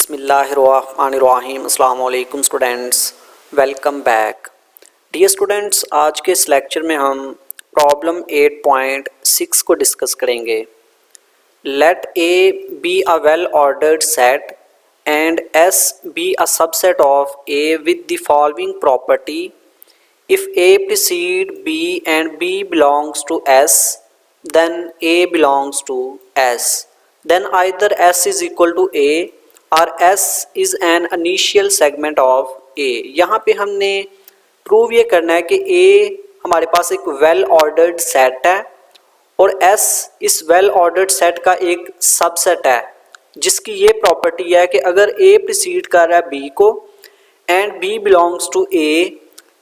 बिस्मिल्लाहिर्रहमानिर्रहीम। अस्सलाम वालेकुम students, welcome back. Dear students, आज के इस लेक्चर में हम प्रॉब्लम 8.6 को डिस्कस करेंगे। Let A be a well ordered set and S be a subset of A with the following property. If A precede B and B belongs to S, then A belongs to S, then either S is equal to A और S is an initial segment of A। यहाँ पे हमने prove ये करना है कि A हमारे पास एक वेल ऑर्डर्ड सेट है और S इस वेल ऑर्डर्ड सेट का एक सबसेट है, जिसकी ये प्रॉपर्टी है कि अगर A प्रीसीड कर रहा है B को and B belongs to A,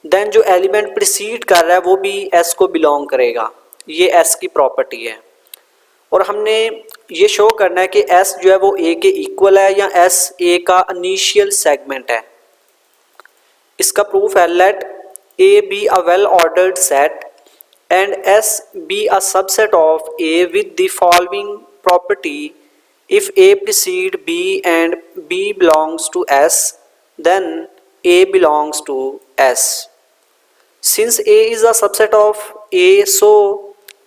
then जो एलिमेंट प्रीसीड कर रहा है वो भी S को बिलोंग करेगा। ये S की प्रॉपर्टी है और हमने ये शो करना है कि S जो है वो A के इक्वल है या S A का इनिशियल सेगमेंट है। इसका प्रूफ है let A be a well ordered set and S be a subset of A with the following property. If A precede B and B belongs to S, then A belongs to S। Since A is a subset of A, so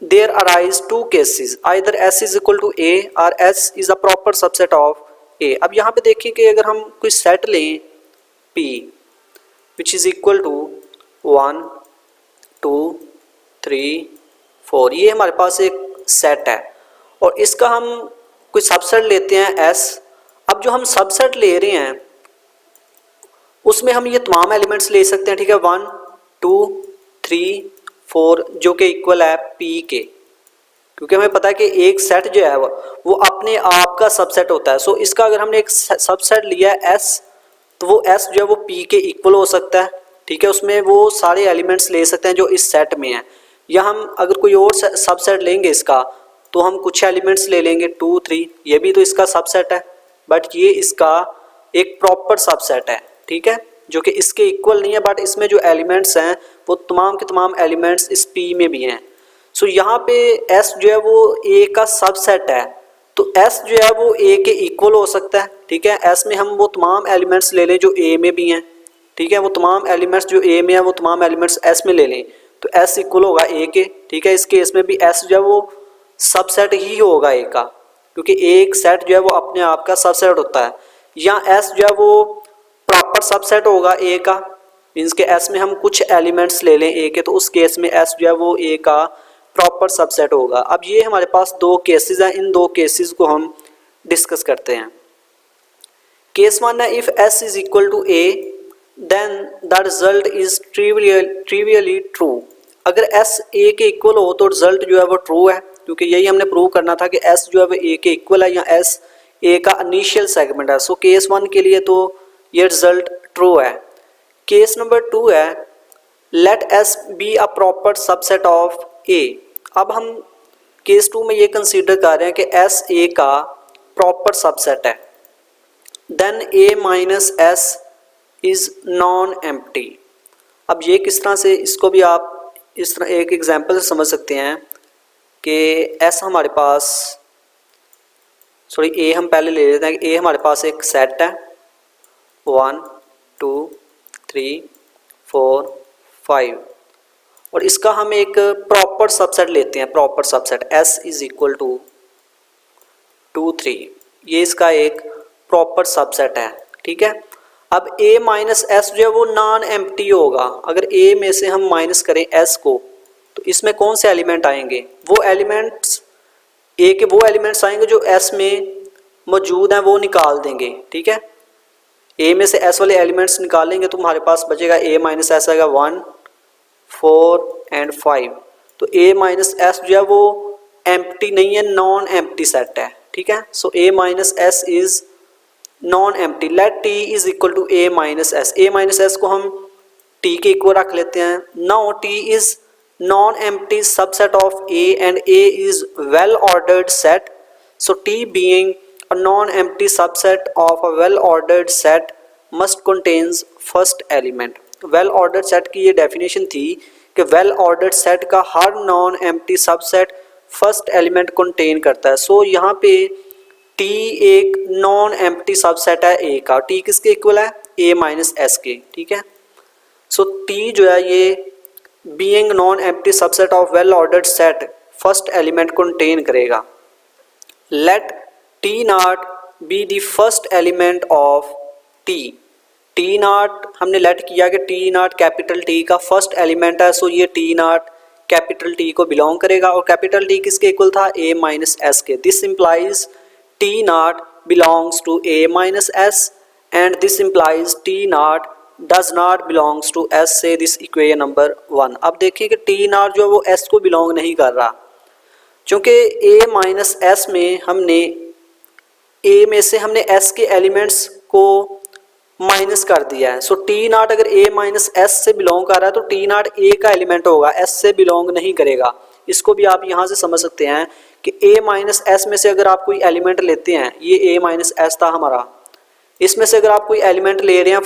there arise two cases, either S is equal to A or S is a proper subset of A। अब यहाँ पे देखिए कि अगर हम कोई set लें P which is equal to 1 2 3 4, ये हमारे पास एक सेट है और इसका हम कोई सबसेट लेते हैं S। अब जो हम सबसेट ले रहे हैं उसमें हम ये तमाम एलिमेंट्स ले सकते हैं, ठीक है, 1 2 3 4 जो कि इक्वल है P के, क्योंकि हमें पता है कि एक सेट जो है वो अपने आप का सबसेट होता है। सो इसका अगर हमने एक सबसेट लिया है S, तो वो S जो है वो P के इक्वल हो सकता है, ठीक है। उसमें वो सारे एलिमेंट्स ले सकते हैं जो इस सेट में हैं। या हम अगर कोई और सबसेट लेंगे इसका, तो हम कुछ एलिमेंट्स ले लेंगे 2 3, ये भी तो इसका सबसेट है, बट ये इसका एक प्रॉपर सबसेट है, ठीक है, जो कि इसके इक्वल नहीं है, बट इसमें जो एलिमेंट्स हैं वो तमाम के तमाम एलिमेंट्स इस P में भी हैं। सो यहाँ पे S जो है वो A का सबसेट है, तो S जो है वो A के इक्वल हो सकता है, ठीक है। S में हम वो तमाम एलिमेंट्स ले लें जो A में भी हैं, ठीक है, वो तमाम एलिमेंट्स जो A में है वो तमाम एलिमेंट्स S में ले लें, तो S इक्वल होगा A के, ठीक है। इस केस में भी S जो है वो सबसेट ही होगा A का, क्योंकि एक सेट जो है वो अपने आप का सबसेट होता है। या S जो है वो प्रॉपर सबसेट होगा A का, मीन्स के S में हम कुछ एलिमेंट्स ले लें A के, तो उस केस में S जो है वो A का प्रॉपर सबसेट होगा। अब ये हमारे पास दो केसेस हैं, इन दो केसेस को हम डिस्कस करते हैं। केस 1 है if S is equal to A, then the result is trivially true. अगर S A के इक्वल हो तो रिजल्ट जो है वो ट्रू है, क्योंकि यही हमने प्रूव करना था कि S जो है वो A के इक्वल है या S A का इनिशियल सेगमेंट है। सो केस 1 के लिए तो ये रिजल्ट ट्रू है। केस नंबर 2 है let S be a proper subset of A। अब हम केस 2 में ये कंसीडर कर रहे हैं कि S A का प्रॉपर सबसेट है, then A minus S is non empty. अब ये किस तरह से, इसको भी आप इस तरह एक एग्जांपल से समझ सकते हैं कि S हमारे पास, सॉरी A हम पहले ले लेते हैं कि A हमारे पास एक सेट है 1 2 3 4 5 और इसका हम एक प्रॉपर सबसेट लेते हैं, proper subset S is equal to 2 3, ये इसका एक प्रॉपर सबसेट है, ठीक है। अब A माइनस S जो है वो नॉन एम्प्टी होगा। अगर A में से हम माइनस करें S को, तो इसमें कौन से एलिमेंट आएंगे, वो एलिमेंट्स A के वो एलिमेंट्स आएंगे जो S में मौजूद हैं, वो निकाल देंगे, ठीक है। A में से S वाले एलिमेंट्स निकालेंगे तो हमारे पास बचेगा A माइनस S आएगा 1 4 एंड 5। तो A माइनस S जो है वो एम्प्टी नहीं है, नॉन एम्प्टी सेट है, ठीक है। So A minus S is non empty. Let T is equal to A minus S। A minus S को हम T के इक्वल रख लेते हैं। Now T is non empty subset of A and A is well ordered set. So T being a non-empty subset of a well-ordered set must contains first element। well-ordered set की ये definition थी कि well-ordered set का हर non-empty subset first element contain करता है। सो यहाँ पे T एक नॉन एम्प्टी सबसेट है ए का, टी किसके इक्वल है, ए माइनस एस के, ठीक है। सो टी जो है ये being non empty subset of well ordered set first element contain करेगा। Let T not be the first element of T, T not हमने लेट किया कि टी नॉट कैपिटल टी का फर्स्ट एलिमेंट है, so ये टी नॉट कैपिटल टी को belong करेगा और कैपिटल टी किसके इक्वल था, ए माइनस एस के। This implies T not belongs to A minus S and this implies T naught does not belongs to S से this equation number 1। अब देखिए कि टी नॉट जो है वो एस को बिलोंग नहीं कर रहा, क्योंकि ए माइनस एस में हमने ए में से हमने एस के एलिमेंट्स को माइनस कर दिया है। सो टी नॉट अगर ए माइनस एस से बिलोंग कर रहा है तो टी नॉट ए का एलिमेंट होगा, एस से बिलोंग नहीं करेगा। इसको भी आप यहाँ से समझ सकते हैं कि ए माइनस एस में से अगर आप कोई एलिमेंट लेते हैं, ये ए माइनस एस था हमारा, इसमें से अगर आप कोई एलिमेंट ले रहे हैं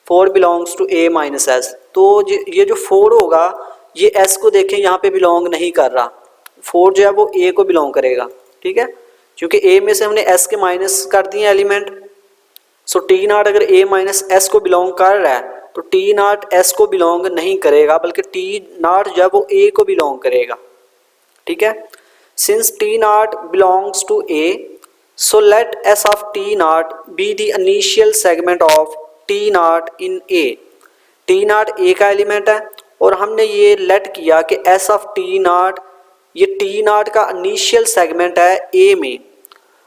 4 belongs to A minus S, तो ये जो 4 होगा ये एस को देखें यहाँ पे बिलोंग नहीं कर रहा, 4 जो है वो ए को बिलोंग करेगा, ठीक है, क्योंकि ए में से हमने एस के माइनस कर दिए एलिमेंट। सो टी नॉट अगर ए माइनस एस को बिलोंग कर रहा है तो टी नॉट एस को बिलोंग नहीं करेगा, बल्कि टी नॉट जो है वो ए को बिलोंग करेगा, ठीक है। Since T not belongs to A, so let S of T not be the initial segment of T naught in A. T naught A का एलिमेंट है और हमने ये लेट किया कि एस ऑफ टी नॉट, ये टी नॉट का initial segment है ए में।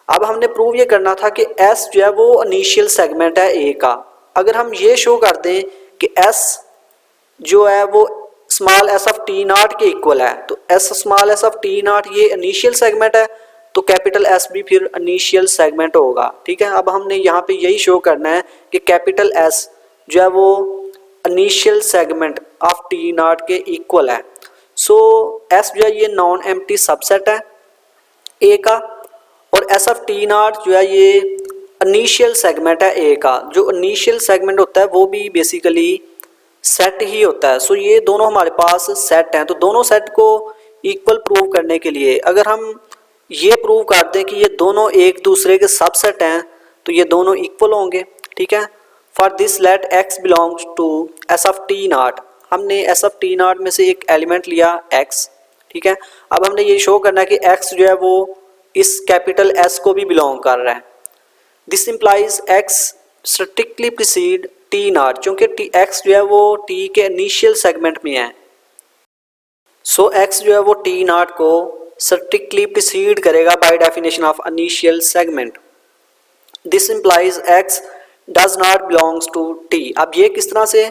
अब हमने प्रूव ये करना था कि एस जो है वो इनिशियल सेगमेंट है ए का। अगर हम ये शो कर दें कि एस जो है वो small S of T not के इक्वल है, तो S small S of T naught ये इनिशियल सेगमेंट है, तो कैपिटल एस भी फिर इनिशियल सेगमेंट होगा, ठीक है। अब हमने यहाँ पे यही शो करना है कि कैपिटल एस जो है वो initial segment of T not के इक्वल है। सो एस जो है ये नॉन एम्प्टी सबसेट है ए का, और एस ऑफ टी नॉट जो है ये इनिशियल सेगमेंट है ए का। जो इनिशियल सेगमेंट होता है वो भी बेसिकली सेट ही होता है। सो ये दोनों हमारे पास सेट हैं, तो दोनों सेट को इक्वल प्रूव करने के लिए अगर हम ये प्रूव कर दें कि ये दोनों एक दूसरे के सबसेट हैं तो ये दोनों इक्वल होंगे, ठीक है। For this let x belongs to S of T not, हमने एस ऑफ टी नॉट में से एक एलिमेंट लिया एक्स, ठीक है। अब हमने ये शो करना है कि एक्स जो है वो इस कैपिटल एस को भी बिलोंग कर रहा है। This implies x strictly preceded T not, क्योंकि टी एक्स जो है वो टी के इनिशियल सेगमेंट में है। सो एक्स जो है वो टी नॉट को स्ट्रिक्टली प्रीसीड करेगा by definition of initial segment. This implies x does not belongs to T. अब ये किस तरह से,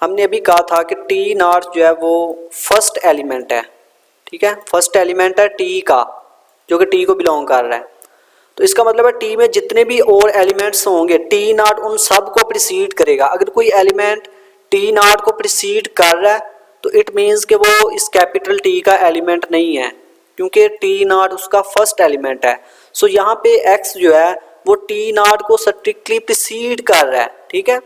हमने अभी कहा था कि टी नॉट जो है वो फर्स्ट एलिमेंट है, ठीक है, फर्स्ट एलिमेंट है टी का जो कि टी को बिलोंग कर रहा है। तो इसका मतलब है टी में जितने भी और एलिमेंट्स होंगे टी नॉट उन सब को प्रीसीड करेगा। अगर कोई एलिमेंट टी नॉट को प्रीसीड कर रहा है तो इट मीन्स कि वो इस कैपिटल टी का एलिमेंट नहीं है, क्योंकि टी नॉट उसका फर्स्ट एलिमेंट है। सो यहाँ पे एक्स जो है वो टी नॉट को स्ट्रिक्टली प्रीसीड कर रहा है, ठीक है।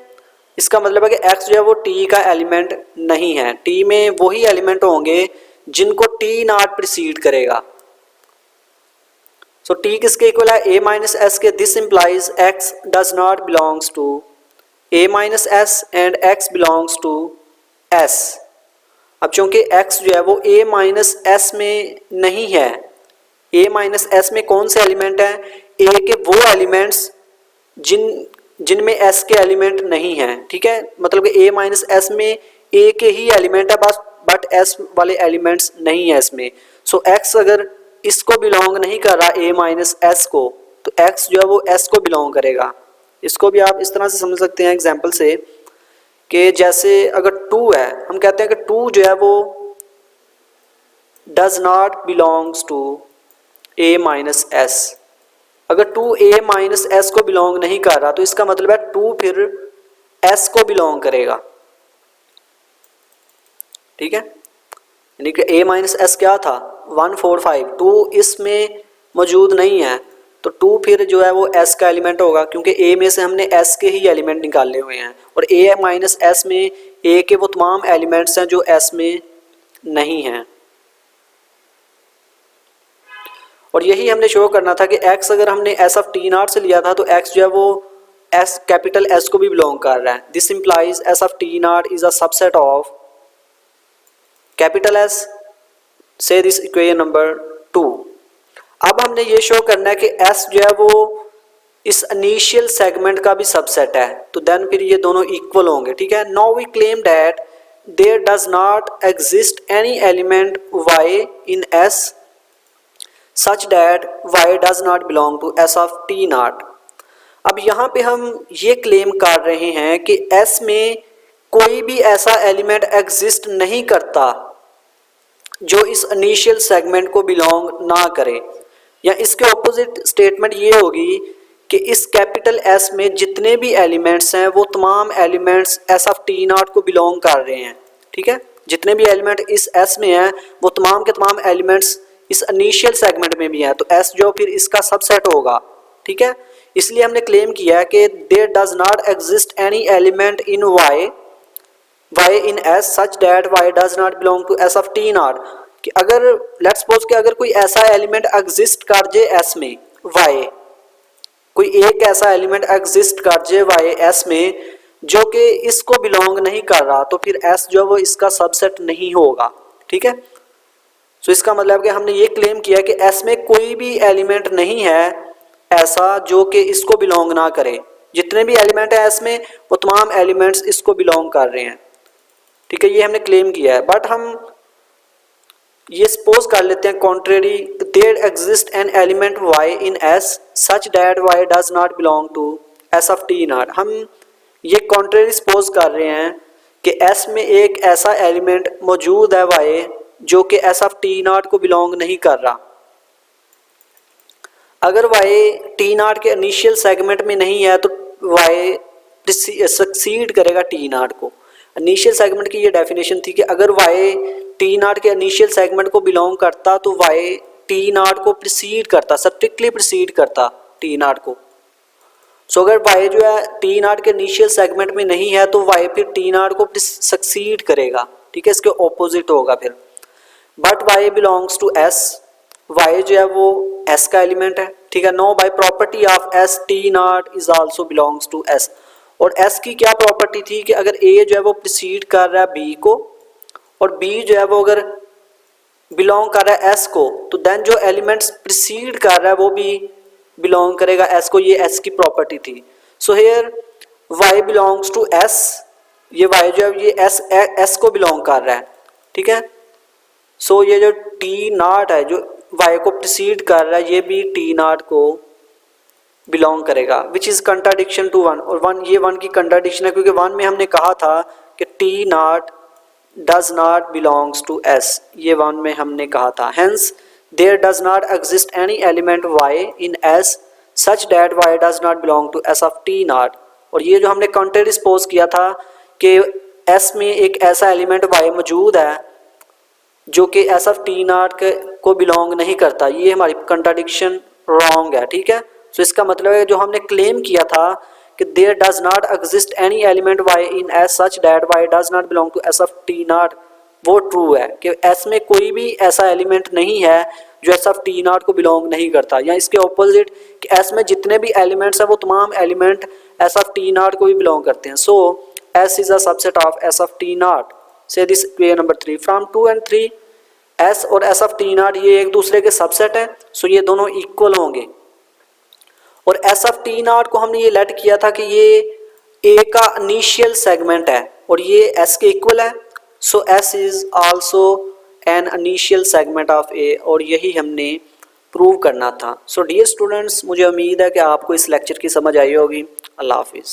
इसका मतलब है कि एक्स जो है वो टी का एलिमेंट नहीं है, टी में वही एलिमेंट होंगे जिनको टी नॉट प्रीसीड करेगा। सो टी किसके इक्वल है, ए माइनस एस के। This implies x does not belongs to A minus S and x belongs to S. अब चूंकि एक्स जो है वो ए माइनस एस में नहीं है, ए माइनस एस में कौन से एलिमेंट हैं, ए के वो एलिमेंट्स जिनमें एस के एलिमेंट नहीं हैं, ठीक है। मतलब कि ए माइनस एस में ए के ही एलिमेंट है बस, बट एस वाले एलिमेंट्स नहीं है इसमें। सो एक्स अगर इसको बिलोंग नहीं कर रहा ए माइनस एस को, तो एक्स जो है वो एस को बिलोंग करेगा। इसको भी आप इस तरह से समझ सकते हैं एग्जाम्पल से कि जैसे अगर 2 है, हम कहते हैं कि 2 जो है वो does not belongs to A minus S. अगर 2 ए माइनस एस को बिलोंग नहीं कर रहा तो इसका मतलब है 2 फिर एस को बिलोंग करेगा, ठीक है। यानी कि ए माइनस एस क्या था 145, 2 इसमें मौजूद नहीं है तो 2 फिर जो है वो एस का एलिमेंट होगा, क्योंकि ए में से हमने एस के ही एलिमेंट निकाले हुए हैं और ए माइनस एस में ए के वो तमाम एलिमेंट्स हैं जो एस में नहीं हैं। और यही हमने शो करना था कि x अगर हमने एस ऑफ टी नॉट से लिया था तो x जो है वो एस कैपिटल एस को भी बिलोंग कर रहा है। This implies S of T naught is a subset of capital S. से दिस इक्वेशन नंबर 2। अब हमने ये शो करना है कि s जो है वो इस इनिशियल सेगमेंट का भी सबसेट है, तो देन फिर ये दोनों इक्वल होंगे, ठीक है। Now we claim that there does not exist any element y in s such that y does not belong to s of t naught. अब यहाँ पे हम ये क्लेम कर रहे हैं कि s में कोई भी ऐसा एलिमेंट एग्जिस्ट नहीं करता जो इस इनिशियल सेगमेंट को बिलोंग ना करे, या इसके ऑपोजिट स्टेटमेंट ये होगी कि इस कैपिटल S में जितने भी एलिमेंट्स हैं वो तमाम elements S of T naught को बिलोंग कर रहे हैं, ठीक है। जितने भी एलिमेंट इस S में हैं वो तमाम के तमाम एलिमेंट्स इस इनिशियल सेगमेंट में भी हैं, तो S जो फिर इसका सबसेट होगा, ठीक है। इसलिए हमने क्लेम किया है कि there does not exist any element in y in S such that y does not belong to S of t not. कि अगर लेट्स सपोज कि अगर कोई ऐसा एलिमेंट एग्जिस्ट कर जे S में y, कोई एक ऐसा एलिमेंट एग्जिस्ट कर जे y S में जो कि इसको बिलोंग नहीं कर रहा, तो फिर S जो वो इसका सबसेट नहीं होगा, ठीक है। सो इसका मतलब कि हमने ये क्लेम किया कि S में कोई भी एलिमेंट नहीं है ऐसा जो कि इसको बिलोंग ना करे। जितने भी एलिमेंट है S में वो तमाम एलिमेंट्स इसको बिलोंग कर रहे हैं, ठीक है। ये हमने क्लेम किया है। बट हम ये सपोज कर लेते हैं contrary, there exist an element y in S such that y does not belong to S of t naught. हम ये कॉन्ट्रेरी सपोज कर रहे हैं कि S में एक ऐसा एलिमेंट मौजूद है y जो कि S ऑफ t नॉट को बिलोंग नहीं कर रहा। अगर y t नॉट के इनिशियल सेगमेंट में नहीं है तो y सक्सीड करेगा t नॉट को। इनिशियल सेगमेंट की ये डेफिनेशन थी कि अगर y टी नॉट के इनिशियल सेगमेंट को बिलोंग करता तो y टी नॉट को प्रिसीड करता, स्ट्रिक्टली प्रिसीड करता टी नॉट को। सो अगर y जो है टी नॉट के इनिशियल सेगमेंट में नहीं है तो y फिर टी नॉट को सक्सीड करेगा, ठीक है, इसके ऑपोजिट होगा फिर। But y belongs to s, y जो है वो s का एलिमेंट है, ठीक है। No by property of s T naught is also belongs to s। और S की क्या प्रॉपर्टी थी कि अगर A जो है वो प्रिसीड कर रहा है B को और B जो है वो अगर बिलोंग कर रहा है S को, तो देन जो एलिमेंट्स प्रिसीड कर रहा है वो भी बिलोंग करेगा S को। ये S की प्रॉपर्टी थी। So here Y belongs to S, ये Y जो है ये S को बिलोंग कर रहा है, ठीक है। सो ये जो T नॉट है जो Y को प्रिसीड कर रहा है ये भी T नॉट को बिलोंग करेगा, विच इज कंट्राडिक्शन टू 1। और 1 ये 1 की कंट्राडिक्शन है क्योंकि 1 में हमने कहा था कि T naught does not belongs to S, ये 1 में हमने कहा था। Hence there does not exist any element y in S such that y does not belong to S of t naught. और ये जो हमने कॉन्ट्रेरी सपोज किया था कि S में एक ऐसा एलिमेंट y मौजूद है जो कि S ऑफ t नॉट को बिलोंग नहीं करता, ये हमारी कंट्राडिक्शन रॉन्ग है, ठीक है। तो इसका मतलब है जो हमने क्लेम किया था कि there does not exist any element y in S such that y does not belong to S of t naught, वो ट्रू है कि S में कोई भी ऐसा एलिमेंट नहीं है जो S ऑफ t नॉट को बिलोंग नहीं करता, या इसके ऑपोजिट कि S में जितने भी एलिमेंट्स हैं वो तमाम element S of t not को भी बिलोंग करते हैं। So S is a subset of S of t not. से this equation number 3 from 2 and 3 S और S ऑफ t नॉट ये एक दूसरे के सबसेट हैं, सो ये दोनों इक्वल होंगे। और S ऑफ t नॉट को हमने ये लेट किया था कि ये A का इनिशियल सेगमेंट है और ये S के इक्वल है, सो S is also an initial segment of A, और यही हमने प्रूव करना था। सो डियर स्टूडेंट्स, मुझे उम्मीद है कि आपको इस लेक्चर की समझ आई होगी। अल्लाह हाफिज़।